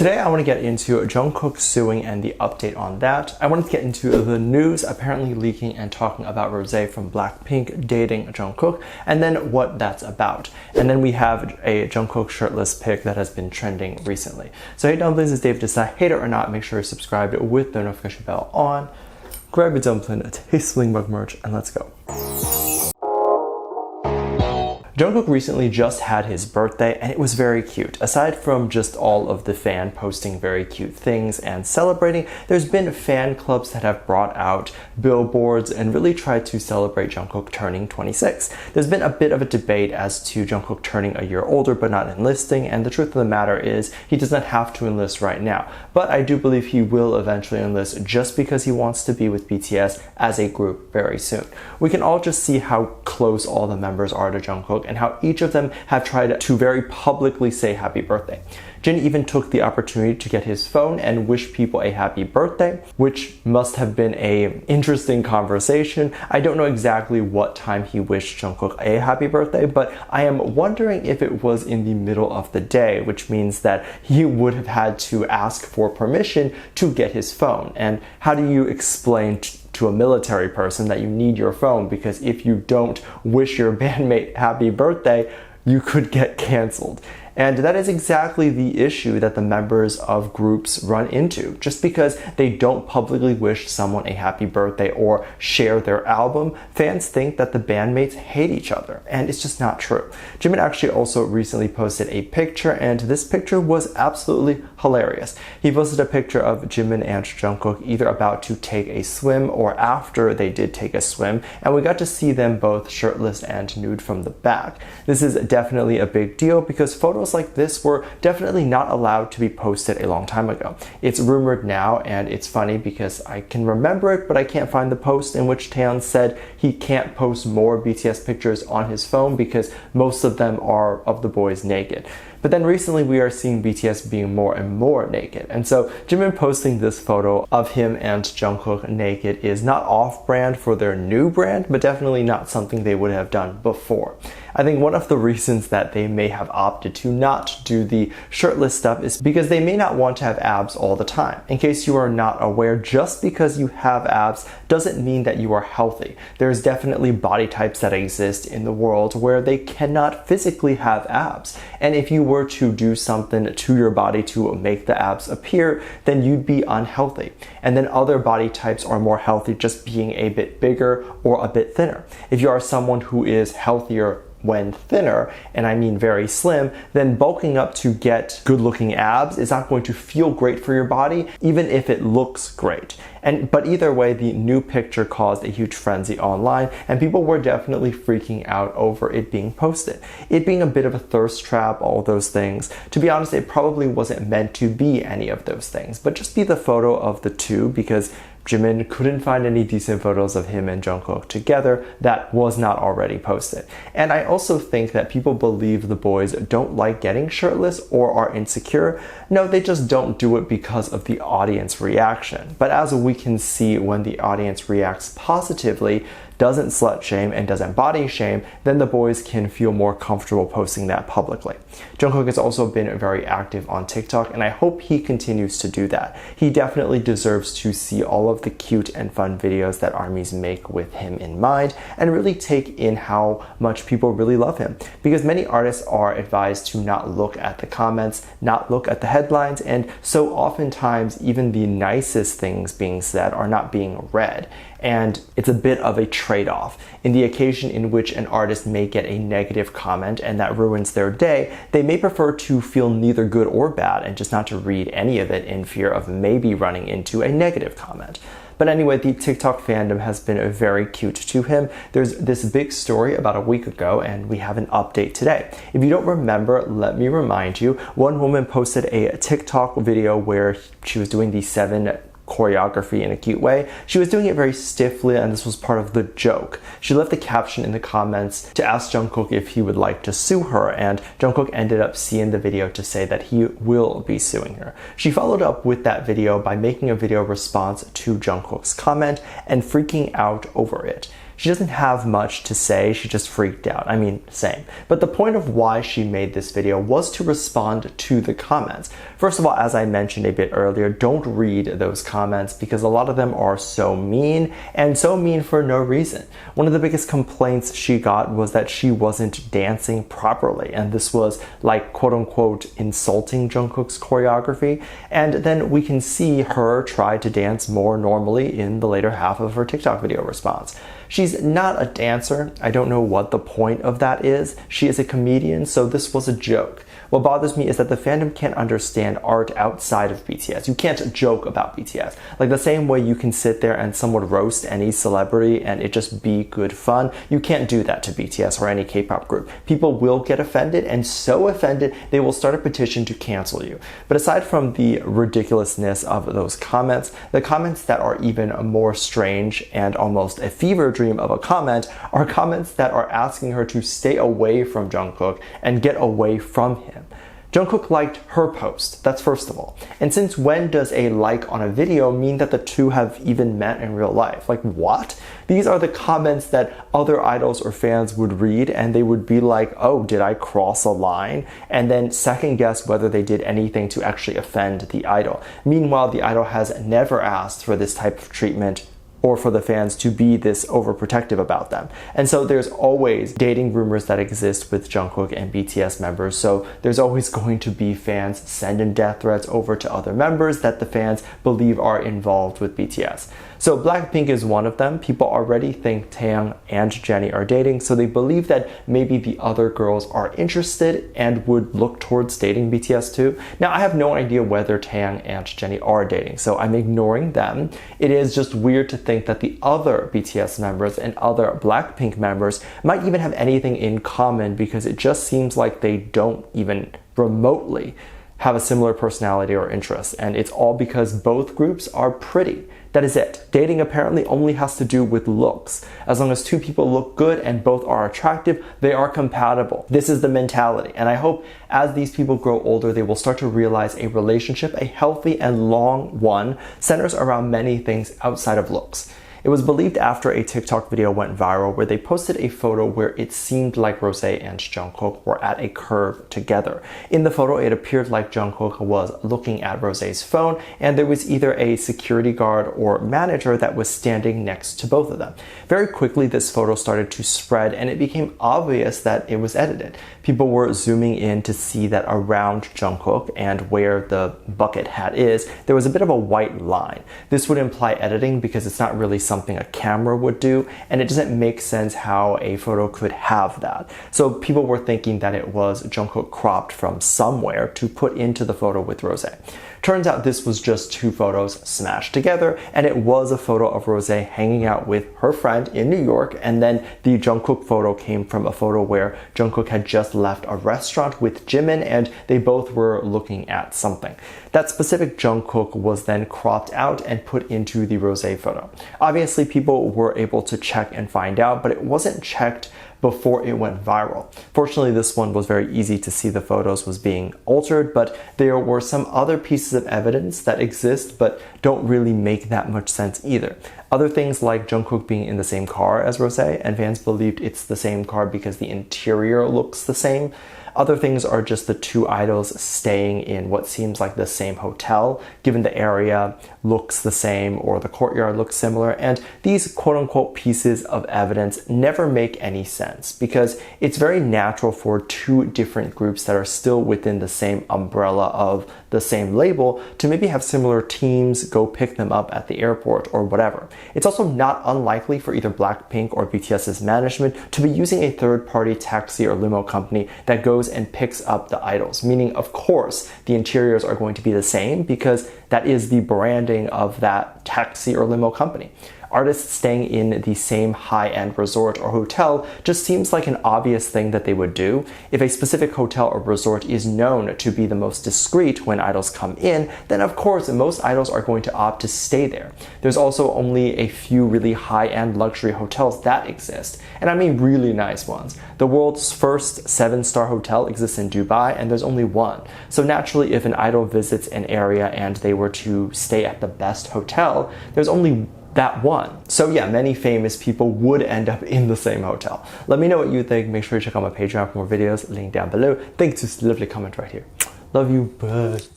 Today I want to get into Jungkook suing and the update on that. I wanted to get into the news apparently leaking and talking about Rosé from BLACKPink dating Jungkook, and then what that's about. And then we have a Jungkook shirtless pic that has been trending recently. So hey Dumplings, it's Dave. Decide hate it or not, make sure you're subscribed with the notification bell on. Grab your dumpling, a tasting mug merch, and let's go. Jungkook recently just had his birthday and it was very cute. Aside from just all of the fan posting very cute things and celebrating, there's been fan clubs that have brought out billboards and really tried to celebrate Jungkook turning 26. There's been a bit of a debate as to Jungkook turning a year older but not enlisting, and the truth of the matter is he does not have to enlist right now. But I do believe he will eventually enlist just because he wants to be with BTS as a group very soon. We can all just see how close all the members are to Jungkook and how each of them have tried to very publicly say happy birthday. Jin even took the opportunity to get his phone and wish people a happy birthday, which must have been an interesting conversation. I don't know exactly what time he wished Jungkook a happy birthday, but I am wondering if it was in the middle of the day, which means that he would have had to ask for permission to get his phone. And how do you explain to a military person that you need your phone, because if you don't wish your bandmate happy birthday, you could get canceled? And that is exactly the issue that the members of groups run into. Just because they don't publicly wish someone a happy birthday or share their album, fans think that the bandmates hate each other, and it's just not true. Jimin actually also recently posted a picture, and this picture was absolutely hilarious. He posted a picture of Jimin and Jungkook either about to take a swim or after they did take a swim, and we got to see them both shirtless and nude from the back. This is definitely a big deal because photos like this were definitely not allowed to be posted a long time ago. It's rumored now, and it's funny because I can remember it, but I can't find the post in which Taeyeon said he can't post more BTS pictures on his phone because most of them are of the boys naked. But then recently we are seeing BTS being more and more naked. And so Jimin posting this photo of him and Jungkook naked is not off-brand for their new brand, but definitely not something they would have done before. I think one of the reasons that they may have opted to not do the shirtless stuff is because they may not want to have abs all the time. In case you are not aware, just because you have abs doesn't mean that you are healthy. There's definitely body types that exist in the world where they cannot physically have abs. And if you were to do something to your body to make the abs appear, then you'd be unhealthy. And then other body types are more healthy just being a bit bigger or a bit thinner. If you are someone who is healthier when thinner, and I mean very slim, then bulking up to get good looking abs is not going to feel great for your body, even if it looks great. But either way, the new picture caused a huge frenzy online, and people were definitely freaking out over it being posted. It being a bit of a thirst trap, all those things. To be honest, it probably wasn't meant to be any of those things, but just be the photo of the two, because Jimin couldn't find any decent photos of him and Jungkook together that was not already posted. And I also think that people believe the boys don't like getting shirtless or are insecure. No, they just don't do it because of the audience reaction. But as we can see, when the audience reacts positively, doesn't slut shame and doesn't body shame, then the boys can feel more comfortable posting that publicly. Jungkook has also been very active on TikTok, and I hope he continues to do that. He definitely deserves to see all of the cute and fun videos that ARMYs make with him in mind, and really take in how much people really love him. Because many artists are advised to not look at the comments, not look at the headlines, and so oftentimes even the nicest things being said are not being read. And it's a bit of a trade-off. In the occasion in which an artist may get a negative comment and that ruins their day, they may prefer to feel neither good or bad and just not to read any of it in fear of maybe running into a negative comment. But anyway, the TikTok fandom has been very cute to him. There's this big story about a week ago, and we have an update today. If you don't remember, let me remind you, one woman posted a TikTok video where she was doing the 7 choreography in a cute way. She was doing it very stiffly, and this was part of the joke. She left a caption in the comments to ask Jungkook if he would like to sue her, and Jungkook ended up seeing the video to say that he will be suing her. She followed up with that video by making a video response to Jungkook's comment and freaking out over it. She doesn't have much to say, she just freaked out. I mean, same. But the point of why she made this video was to respond to the comments. First of all, as I mentioned a bit earlier, don't read those comments because a lot of them are so mean, and so mean for no reason. One of the biggest complaints she got was that she wasn't dancing properly, and this was like quote-unquote insulting Jungkook's choreography. And then we can see her try to dance more normally in the later half of her TikTok video response. She's not a dancer. I don't know what the point of that is. She is a comedian, so this was a joke. What bothers me is that the fandom can't understand art outside of BTS. You can't joke about BTS. Like the same way you can sit there and somewhat roast any celebrity and it just be good fun, you can't do that to BTS or any K-pop group. People will get offended, and so offended they will start a petition to cancel you. But aside from the ridiculousness of those comments, the comments that are even more strange and almost a fever dream of a comment are comments that are asking her to stay away from Jungkook and get away from him. Jungkook liked her post, that's first of all. And since when does a like on a video mean that the two have even met in real life? Like, what? These are the comments that other idols or fans would read, and they would be like, oh, did I cross a line? And then second guess whether they did anything to actually offend the idol. Meanwhile, the idol has never asked for this type of treatment or for the fans to be this overprotective about them. And so there's always dating rumors that exist with Jungkook and BTS members, so there's always going to be fans sending death threats over to other members that the fans believe are involved with BTS. So BLACKPINK is one of them. People already think Taeyang and Jennie are dating, so they believe that maybe the other girls are interested and would look towards dating BTS too. Now, I have no idea whether Taeyang and Jennie are dating, so I'm ignoring them. It is just weird to think that the other BTS members and other BLACKPINK members might even have anything in common, because it just seems like they don't even remotely have a similar personality or interest, and it's all because both groups are pretty. That is it. Dating apparently only has to do with looks. As long as two people look good and both are attractive, they are compatible. This is the mentality, and I hope as these people grow older, they will start to realize a relationship, a healthy and long one, centers around many things outside of looks. It was believed after a TikTok video went viral where they posted a photo where it seemed like Rosé and Jungkook were at a curve together. In the photo, it appeared like Jungkook was looking at Rosé's phone, and there was either a security guard or manager that was standing next to both of them. Very quickly, this photo started to spread, and it became obvious that it was edited. People were zooming in to see that around Jungkook and where the bucket hat is, there was a bit of a white line. This would imply editing because it's not really something a camera would do, and it doesn't make sense how a photo could have that. So people were thinking that it was Jungkook cropped from somewhere to put into the photo with Rosé. Turns out this was just two photos smashed together, and it was a photo of Rosé hanging out with her friend in New York, and then the Jungkook photo came from a photo where Jungkook had just left a restaurant with Jimin and they both were looking at something. That specific Jungkook was then cropped out and put into the Rosé photo. Obviously, people were able to check and find out, but it wasn't checked before it went viral. Fortunately, this one was very easy to see the photos was being altered, but there were some other pieces of evidence that exist but don't really make that much sense either. Other things like Jungkook being in the same car as Rosé, and fans believed it's the same car because the interior looks the same. Other things are just the two idols staying in what seems like the same hotel, given the area looks the same or the courtyard looks similar. And these quote-unquote pieces of evidence never make any sense because it's very natural for two different groups that are still within the same umbrella of the same label to maybe have similar teams go pick them up at the airport or whatever. It's also not unlikely for either BLACKPINK or BTS's management to be using a third-party taxi or limo company that goes and picks up the idols, meaning of course the interiors are going to be the same because that is the branding of that taxi or limo company. Artists staying in the same high-end resort or hotel just seems like an obvious thing that they would do. If a specific hotel or resort is known to be the most discreet when idols come in, then of course most idols are going to opt to stay there. There's also only a few really high-end luxury hotels that exist, and I mean really nice ones. The world's first 7-star hotel exists in Dubai, and there's only one. So naturally, if an idol visits an area and they were to stay at the best hotel, there's only that won. So yeah, many famous people would end up in the same hotel. Let me know what you think. Make sure you check out my Patreon for more videos, link down below. Thanks to this lovely comment right here. Love you, bye.